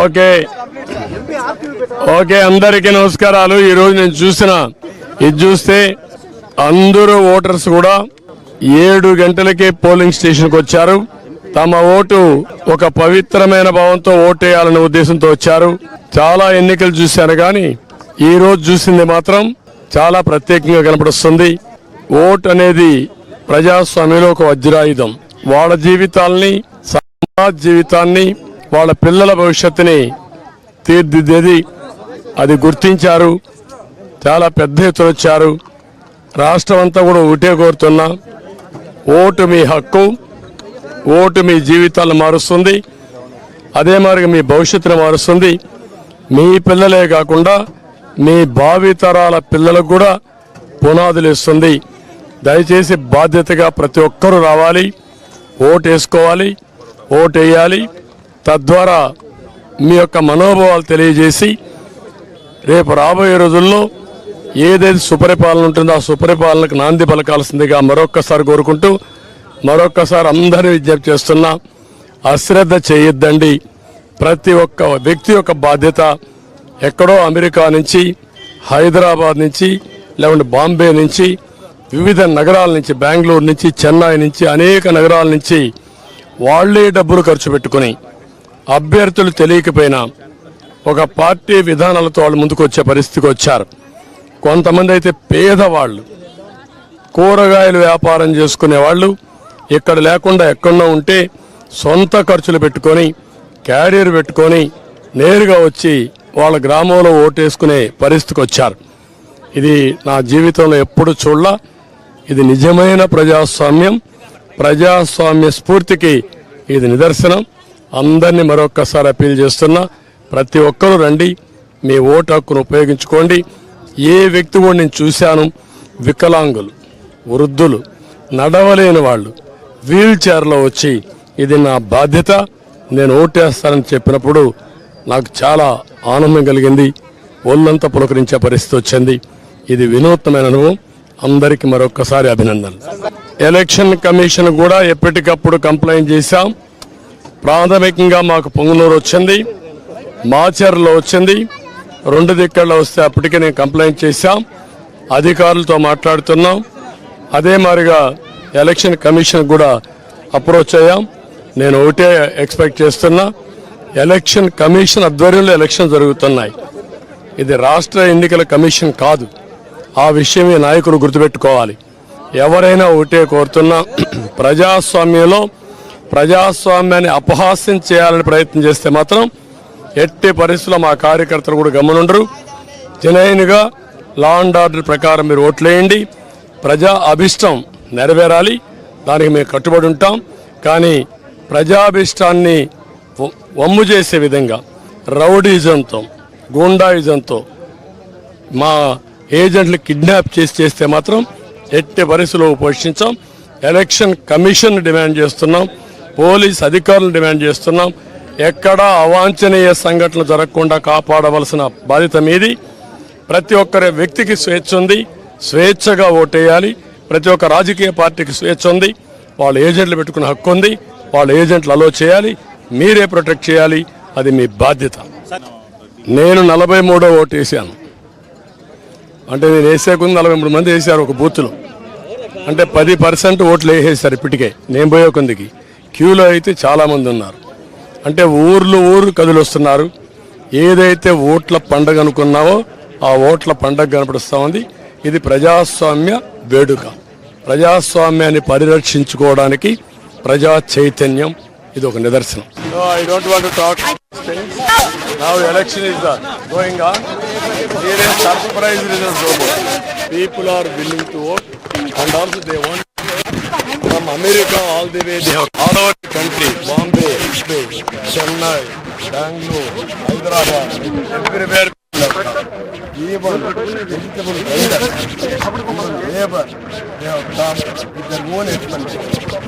Okay okay అందరికీ నమస్కారాలు. ఈరోజు నేను ఇది చూస్తే అందరూ ఓటర్స్ కూడా 7 గంటలకే పోలింగ్ స్టేషన్కి వచ్చారు. తమ ఓటు ఒక పవిత్రమైన భావంతో ఓటేయాలనే ఉద్దేశంతో వచ్చారు. చాలా ఎన్నికలు చూశాను కానీ ఈ రోజు చూసింది మాత్రం చాలా ప్రత్యేకంగా కనపడుస్తుంది. ఓటు అనేది ప్రజాస్వామ్యంలో ఒక వజ్రాయుధం. వాళ్ళ జీవితాల్ని, సమాజ జీవితాన్ని, వాళ్ళ పిల్లల భవిష్యత్తుని తీర్చిదిద్దేది. అది గుర్తించారు. చాలా పెద్ద ఎత్తున వచ్చారు. రాష్ట్రం అంతా కూడా ఒకటే కోరుతున్నా, ఓటు మీ హక్కు, ఓటు మీ జీవితాలను మారుస్తుంది. అదే మరి మీ భవిష్యత్తును మారుస్తుంది. మీ పిల్లలే కాకుండా మీ భావితరాల పిల్లలకు కూడా పునాదులు ఇస్తుంది. దయచేసి బాధ్యతగా ప్రతి ఒక్కరూ రావాలి, ఓటు వేసుకోవాలి, ఓటు వేయాలి. తద్వారా మీ యొక్క మనోభావాలు తెలియజేసి రేపు రాబోయే రోజుల్లో ఏదైతే సుపరిపాలన ఉంటుందో ఆ సుపరిపాలనకు నాంది పలకాల్సిందిగా మరొక్కసారి కోరుకుంటూ మరొక్కసారి అందరినీ విజ్ఞప్తి చేస్తున్నా, అశ్రద్ధ చేయొద్దండి. ప్రతి ఒక్క వ్యక్తి యొక్క బాధ్యత. ఎక్కడో అమెరికా నుంచి, హైదరాబాద్ నుంచి, లేకుంటే బాంబే నుంచి, వివిధ నగరాల నుంచి, బెంగళూరు నుంచి, చెన్నై నుంచి, అనేక నగరాల నుంచి వాళ్లే డబ్బులు ఖర్చు పెట్టుకుని అభ్యర్థులు తెలియకపోయినా ఒక పార్టీ విధానాలతో వాళ్ళు ముందుకు వచ్చే పరిస్థితికి వచ్చారు. కొంతమంది అయితే పేదవాళ్ళు, కూరగాయలు వ్యాపారం చేసుకునే వాళ్ళు, ఇక్కడ లేకుండా ఎక్కడో ఉంటే సొంత ఖర్చులు పెట్టుకొని, క్యారియర్ పెట్టుకొని నేరుగా వచ్చి వాళ్ళ గ్రామంలో ఓటేసుకునే పరిస్థితికి వచ్చారు. ఇది నా జీవితంలో ఎప్పుడు చూడలా. ఇది నిజమైన ప్రజాస్వామ్యం, ప్రజాస్వామ్య స్ఫూర్తికి ఇది నిదర్శనం. అందరినీ మరొక్కసారి అప్పీల్ చేస్తున్నా, ప్రతి ఒక్కరూ రండి, మీ ఓటు హక్కును ఉపయోగించుకోండి. ఏ వ్యక్తి కూడా నేను చూశాను, వికలాంగులు, వృద్ధులు, నడవలేని వాళ్ళు వీల్ చైర్లో వచ్చి ఇది నా బాధ్యత, నేను ఓటేస్తానని చెప్పినప్పుడు నాకు చాలా ఆనందం కలిగింది. ఒళ్ళంతా పులకరించే పరిస్థితి వచ్చింది. ఇది వినూత్నమైన అనుభవం. అందరికీ మరొక్కసారి అభినందనలు. ఎలక్షన్ కమిషన్ కూడా ఎప్పటికప్పుడు కంప్లైంట్ చేశాం. ప్రాథమికంగా మాకు పొంగునూరు వచ్చింది, మాచర్లో వచ్చింది, 2 దిక్కల్లో వస్తే అప్పటికే నేను కంప్లైంట్ చేశాం. అధికారులతో మాట్లాడుతున్నాం. అదే మాదిరిగా ఎలక్షన్ కమిషన్ కూడా అప్రోచ్ అయ్యాం. నేను ఒకటే ఎక్స్పెక్ట్ చేస్తున్నా, ఎలక్షన్ కమిషన్ ఆధ్వర్యంలో ఎలక్షన్ జరుగుతున్నాయి. ఇది రాష్ట్ర ఎన్నికల కమిషన్ కాదు. ఆ విషయం ఈ నాయకులు గుర్తుపెట్టుకోవాలి. ఎవరైనా ఒకటే కోరుతున్నా, ప్రజాస్వామ్యంలో ప్రజాస్వామ్యాన్ని అపహాస్యం చేయాలని ప్రయత్నం చేస్తే మాత్రం ఎట్టి పరిస్థితుల్లో మా కార్యకర్తలు కూడా గమనుండరు. జెన్యూన్గా లా అండ్ ఆర్డర్ ప్రకారం మీరు ఓట్లేయండి. ప్రజా అభిష్టం నెరవేరాలి, దానికి మేము కట్టుబడి ఉంటాం. కానీ ప్రజాభిష్టాన్ని వమ్ము చేసే విధంగా రౌడీజంతో, గూండాయిజంతో మా ఏజెంట్లు కిడ్నాప్ చేస్తే మాత్రం ఎట్టి పరిస్థితుల్లో పోషించాం. ఎలక్షన్ కమిషన్ డిమాండ్ చేస్తున్నాం, పోలీస్ అధికారులను డిమాండ్ చేస్తున్నాం. ఎక్కడా అవాంఛనీయ సంఘటనలు జరగకుండా కాపాడవలసిన బాధ్యత మీది. ప్రతి ఒక్కరి వ్యక్తికి స్వేచ్ఛ ఉంది, స్వేచ్ఛగా ఓటేయాలి. ప్రతి ఒక్క రాజకీయ పార్టీకి స్వేచ్ఛ ఉంది, వాళ్ళ ఏజెంట్లు పెట్టుకునే హక్కు ఉంది. వాళ్ళ ఏజెంట్లు అలో చేయాలి, మీరే ప్రొటెక్ట్ చేయాలి. అది మీ బాధ్యత. నేను 43వ ఓటు వేసాను. అంటే నేను వేసే కొంది 43 మంది వేశారు ఒక బూత్లో. అంటే 10% ఓట్లు వేసేసారు ఇప్పటికే. నేను పోయే కొందికి క్యూలో అయితే చాలామంది ఉన్నారు. అంటే ఊరు కదిలొస్తున్నారు. ఏదైతే ఓట్ల పండగ అనుకున్నావో ఆ ఓట్ల పండగ కనపడుస్తూ ఉంది. ఇది ప్రజాస్వామ్య వేడుక. ప్రజాస్వామ్యాన్ని పరిరక్షించుకోవడానికి ప్రజా చైతన్యం ఇది ఒక నిదర్శనం. I don't want to talk. Now election is going on. There is surprise results. People are willing to vote and also they want from America all the way. They have all over the country, Bombay, Chennai, Bangalore, Hyderabad, everywhere. Even vegetable vendors, labor, they have come with their own expenses.